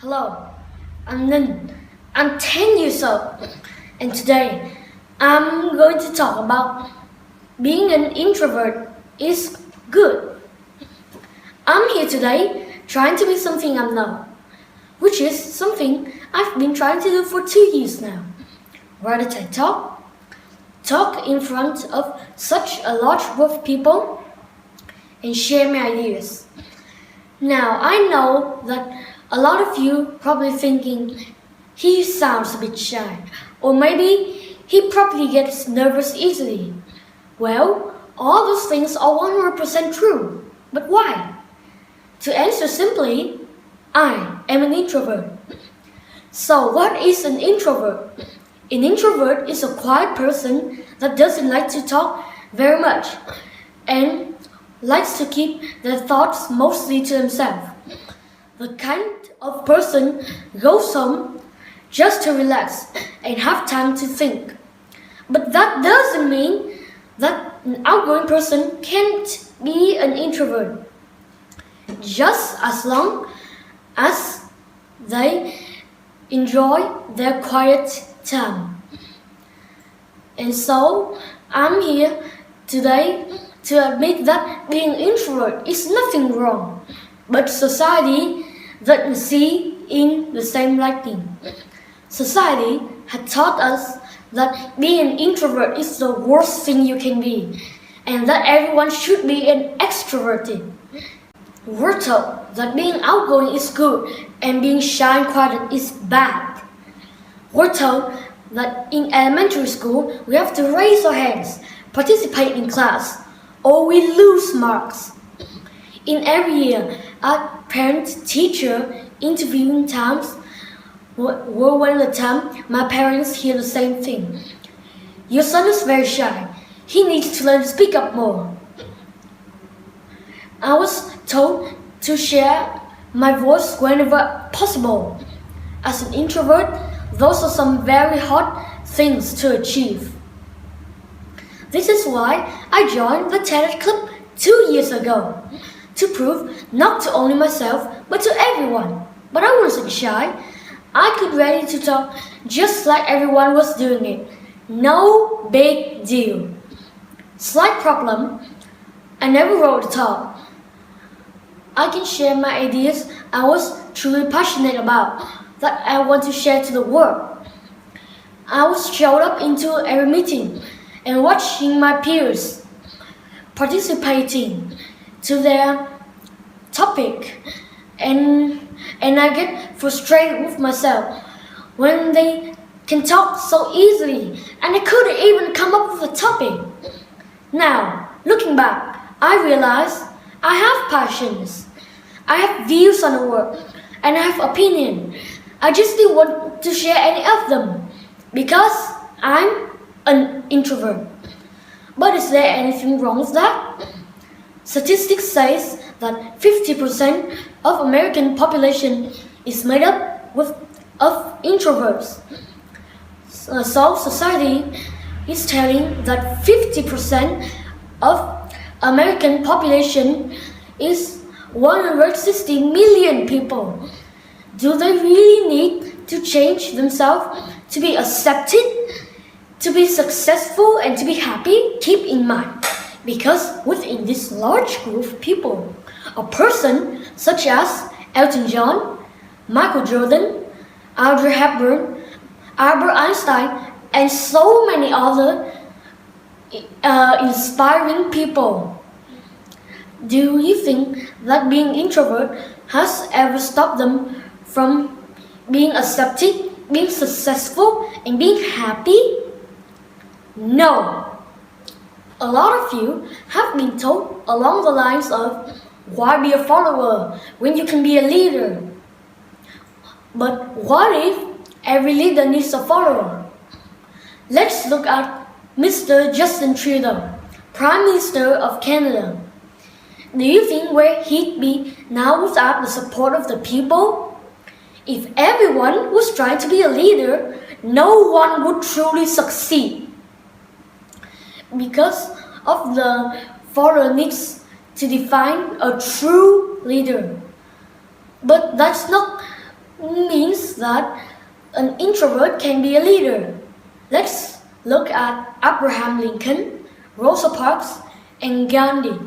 Hello, I'm Nin. I'm 10 years old, and today I'm going to talk about being an introvert is good. I'm here today trying to be something I'm not, which is something I've been trying to do for 2 years now. Write a TED Talk, talk in front of such a large group of people, and share my ideas. Now, I know that a lot of you probably thinking he sounds a bit shy, or maybe he probably gets nervous easily. Well, all those things are 100% true. But why? To answer simply, I am an introvert. So what is an introvert? An introvert is a quiet person that doesn't like to talk very much and likes to keep their thoughts mostly to themselves. The kind of person goes home just to relax and have time to think. But that doesn't mean that an outgoing person can't be an introvert. Just as long as they enjoy their quiet time. And so I'm here today to admit that being an introvert is nothing wrong, but society doesn't see in the same lighting. Society had taught us that being an introvert is the worst thing you can be, and that everyone should be an extroverted. We're told that being outgoing is good and being shy and quiet is bad. We're told that in elementary school we have to raise our hands, participate in class, or we lose marks. In every year, our parent-teacher interviewing times were one of the time my parents hear the same thing. Your son is very shy. He needs to learn to speak up more. I was told to share my voice whenever possible. As an introvert, those are some very hard things to achieve. This is why I joined the TED Club 2 years ago, to prove not to only myself, but to everyone. But I wasn't shy. I could ready to talk just like everyone was doing it. No big deal. Slight problem, I never wrote a talk. I can share my ideas I was truly passionate about, that I want to share to the world. I was showed up into every meeting and watching my peers participating to their topic, and I get frustrated with myself when they can talk so easily and I couldn't even come up with a topic. Now, looking back, I realize I have passions, I have views on the world, and I have opinion. I just didn't want to share any of them because I'm an introvert. But is there anything wrong with that? Statistics says that 50% of American population is made up of introverts. So society is telling that 50% of American population is 160 million people. Do they really need to change themselves to be accepted, to be successful, and to be happy? Keep in mind, because within this large group of people, a person such as Elton John, Michael Jordan, Audrey Hepburn, Albert Einstein, and so many other inspiring people. Do you think that being introvert has ever stopped them from being accepted, being successful, and being happy? No. A lot of you have been told along the lines of, why be a follower when you can be a leader? But what if every leader needs a follower? Let's look at Mr. Justin Trudeau, Prime Minister of Canada. Do you think where he'd be now without the support of the people? If everyone was trying to be a leader, no one would truly succeed. Because of the follower needs to define a true leader. But that's not that an introvert can be a leader. Let's look at Abraham Lincoln, Rosa Parks, and Gandhi.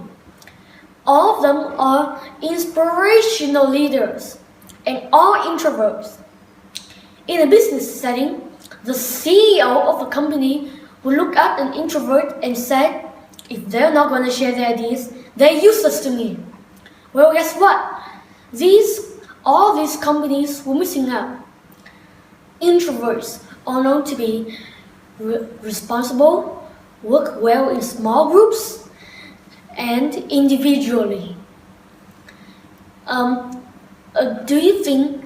All of them are inspirational leaders and all introverts. In a business setting, the CEO of a company will look at an introvert and say, if they're not going to share their ideas, they're useless to me. Well, guess what? All these companies were missing out. Introverts are known to be responsible, work well in small groups, and individually. Do you think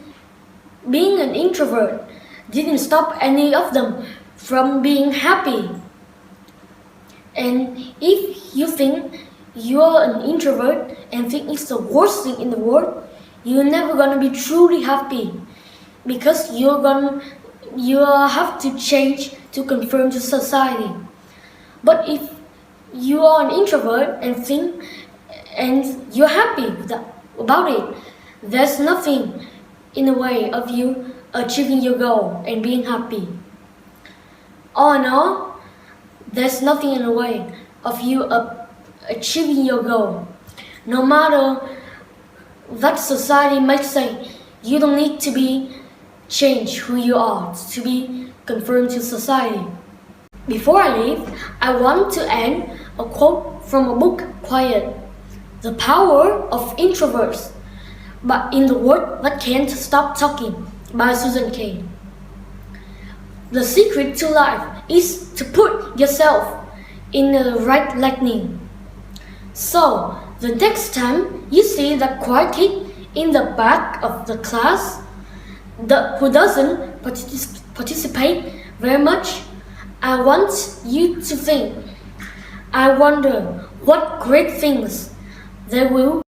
being an introvert didn't stop any of them from being happy? And if you think you're an introvert and think it's the worst thing in the world, you're never gonna be truly happy because you have to change to conform to society. But if you are an introvert and think and you're happy about it, there's nothing in the way of you achieving your goal and being happy. All in all, there's nothing in the way of you achieving your goal. No matter what society might say, you don't need to change who you are to be conformed to society. Before I leave, I want to end a quote from a book, Quiet, The Power of Introverts, but in the word that can't stop talking, by Susan Cain. The secret to life is to put yourself in the right lighting. So, the next time you see that quiet kid in the back of the class who doesn't participate very much, I want you to think, I wonder what great things they will